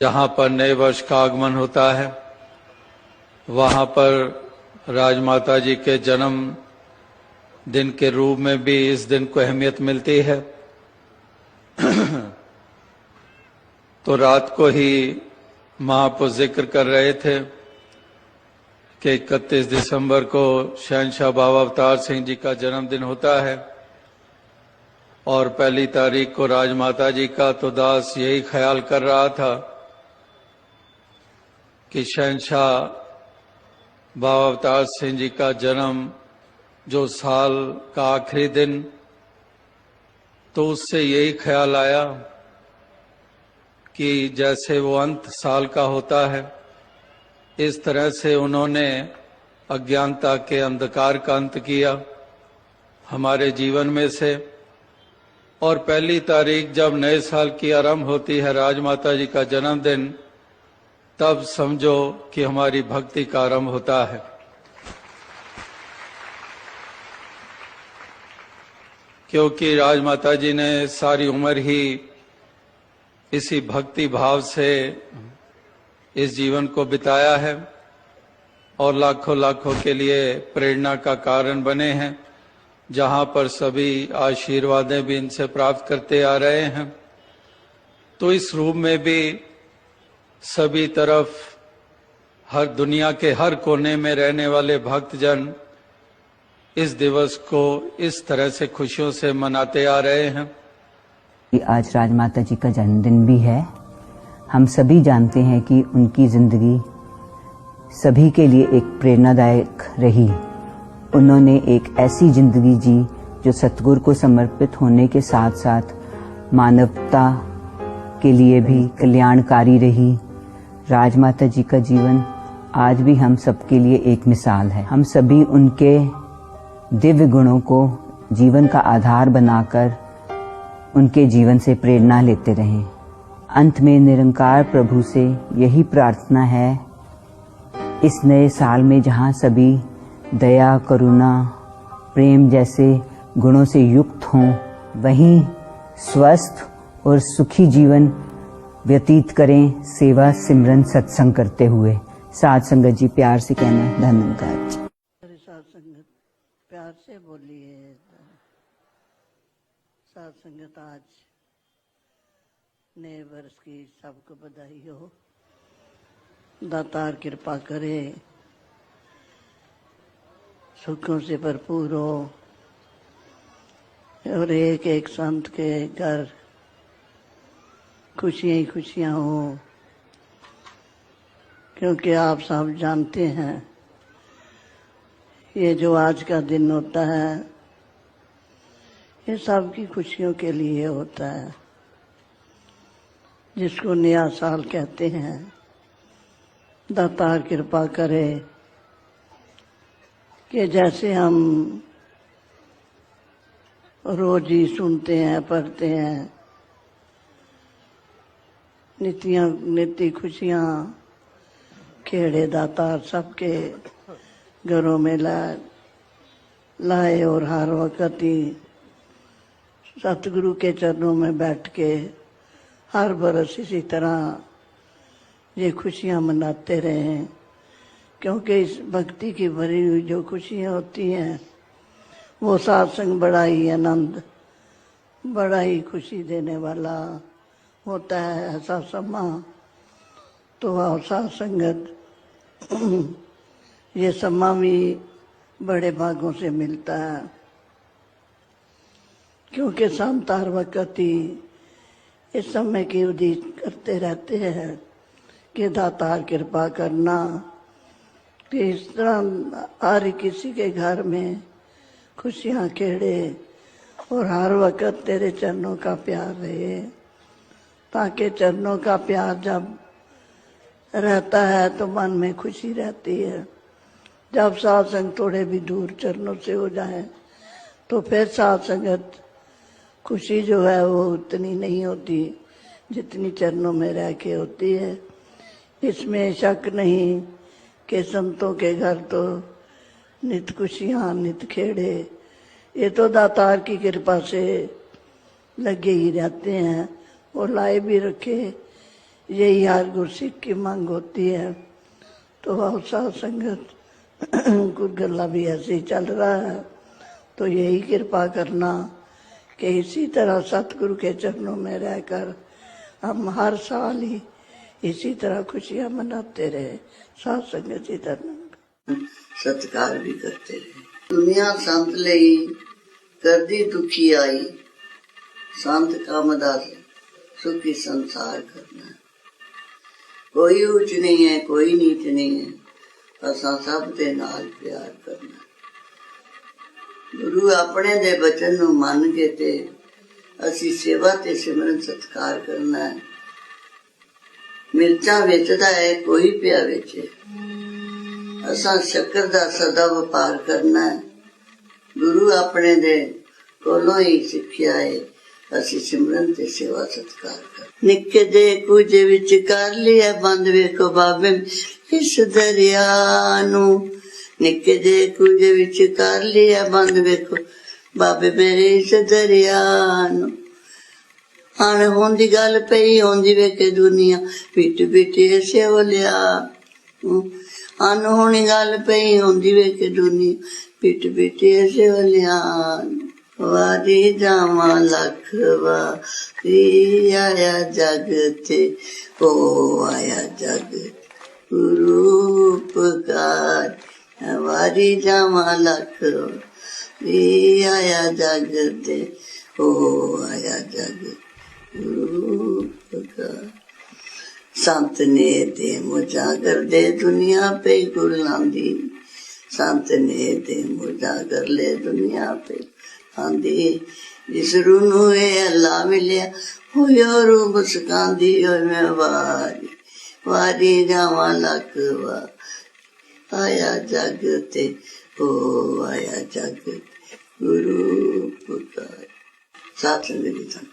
जहाँ पर नए वर्ष का आगमन होता है, वहाँ पर राजमाता जी के जन्म दिन के रूप में भी इस दिन को अहमियत मिलती है। तो रात को ही महापो जिक्र कर रहे थे कि 31 दिसंबर को शहंशाह बाबा अवतार सिंह जी का जन्मदिन होता है और पहली तारीख को राजमाता जी का। तो दास यही ख्याल कर रहा था कि शहंशाह बाबा अवतार सिंह जी का जन्म जो साल का आखिरी दिन, तो उससे यही ख्याल आया कि जैसे वो अंत साल का होता है, इस तरह से उन्होंने अज्ञानता के अंधकार का अंत किया हमारे जीवन में से। और पहली तारीख जब नए साल की आरंभ होती है, राजमाता जी का जन्मदिन, तब समझो कि हमारी भक्ति का आरंभ होता है। क्योंकि राजमाता जी ने सारी उम्र ही इसी भक्ति भाव से इस जीवन को बिताया है और लाखों लाखों के लिए प्रेरणा का कारण बने हैं, जहां पर सभी आशीर्वादें भी इनसे प्राप्त करते आ रहे हैं। तो इस रूप में भी सभी तरफ हर दुनिया के हर कोने में रहने वाले भक्तजन इस दिवस को इस तरह से खुशियों से मनाते आ रहे हैं। आज राजमाता जी का जन्मदिन भी है। हम सभी जानते हैं कि उनकी जिंदगी सभी के लिए एक प्रेरणादायक रही। उन्होंने एक ऐसी जिंदगी जी जो सतगुरु को समर्पित होने के साथ साथ मानवता के लिए भी कल्याणकारी रही। राजमाता जी का जीवन आज भी हम सबके लिए एक मिसाल है। हम सभी उनके दिव्य गुणों को जीवन का आधार बनाकर उनके जीवन से प्रेरणा लेते रहें। अंत में निरंकार प्रभु से यही प्रार्थना है, इस नए साल में जहाँ सभी दया, करुणा, प्रेम जैसे गुणों से युक्त हों, वहीं स्वस्थ और सुखी जीवन व्यतीत करें, सेवा, सिमरन, सत्संग करते हुए। साध संगत जी प्यार से कहना धन्यवाद। साध संगत प्यार से बोलिए। साध संगत आज नए वर्ष की सबको बधाई हो। दातार कृपा करे, सुखों से भरपूर हो और एक एक संत के घर खुशियां ही खुशियां हो। क्योंकि आप सब जानते हैं ये जो आज का दिन होता है, ये सब की खुशियों के लिए होता है, जिसको नया साल कहते हैं। दातार कृपा करे कि जैसे हम रोज ही सुनते हैं, पढ़ते हैं, नित्य खुशियाँ खेड़े दातार सबके घरों में लाए और हर वक्त ही सतगुरु के चरणों में बैठ के हर बरस इसी तरह ये खुशियाँ मनाते रहें। क्योंकि इस भक्ति की भरी हुई जो खुशियाँ होती हैं, वो सत्संग बड़ा ही आनंद, बड़ा ही खुशी देने वाला होता है। ऐसा समा तो आओ साध संगत, ये समा भी बड़े भागों से मिलता है। क्योंकि संतार वक्त ही इस समय की उदित करते रहते हैं कि दातार कृपा करना, कि इस तरह हर किसी के घर में खुशियाँ खेड़े और हर वक्त तेरे चरणों का प्यार रहे। ताकि चरणों का प्यार जब रहता है तो मन में खुशी रहती है। जब सत्संग थोड़े भी दूर चरणों से हो जाए तो फिर सत्संगत खुशी जो है वो उतनी नहीं होती जितनी चरणों में रह के होती है। इसमें शक नहीं कि संतों के घर तो नित खुशियाँ, नित खेड़े, ये तो दातार की कृपा से लगे ही रहते हैं और लाए भी रखे। यही हर गुरसिख की मांग होती है। तो बहुत साथ संगत कुछ गल्ला भी ऐसे ही चल रहा है, तो यही कृपा करना कि इसी तरह सतगुरु के चरणों में रहकर हम हर साल ही इसी तरह खुशियां मनाते रहे, साथ संगत जी धर्म सत्कार भी करते रहे। दुनिया संत लई करदी दुखी आई, संत काम दास सुखी संसार करना। कोई ऊंच नहीं है, कोई नीच नहीं है, असां सब दे नाल प्यार करना। गुरु अपने दे बचन नूं मन के ते असी सेवा ते सिमरन सत्कार करना है। मिर्चा वेचदा है, कोई पिया वेचे, असां शक्कर दा सदा वपार करना है। गुरु अपने दे कोलों ही सिक्ख्या है, असी सिमरन ते सेवा सत्कार कर। निक्के दे कुछ विच कर लिया बंद, वेखो बाबे इस दरिया नू। निक्के दे कुछ विच कर लिया बंद, वेखो बाबे मेरे इस दरिया नू। आने होंदी गल पई होंदी वेखे दुनिया, पिट पिट ऐसे हो लिया। अन होनी गल पई होंदी वेखे दुनिया, पिट पिट ऐसे हो लिया। वारी जावा लख वारी आया जग ते, ओ आया जग गुरु उपकार। वारी जावा लख वारी आया जग ते, ओ आया जग गुरु उपकार। संत ने दे मुजागर दे दुनिया पे गुर लांदी, संत ने दे मुजागर ले दुनिया पे आंदी। जिस रूह नूं अल्लाह मिलिया होयो रूह मुस्कांदी। मैं वारी वारी जावा लख वार आया जग ते, ओ आया जग गुरु उपकार। साथ संगत जी।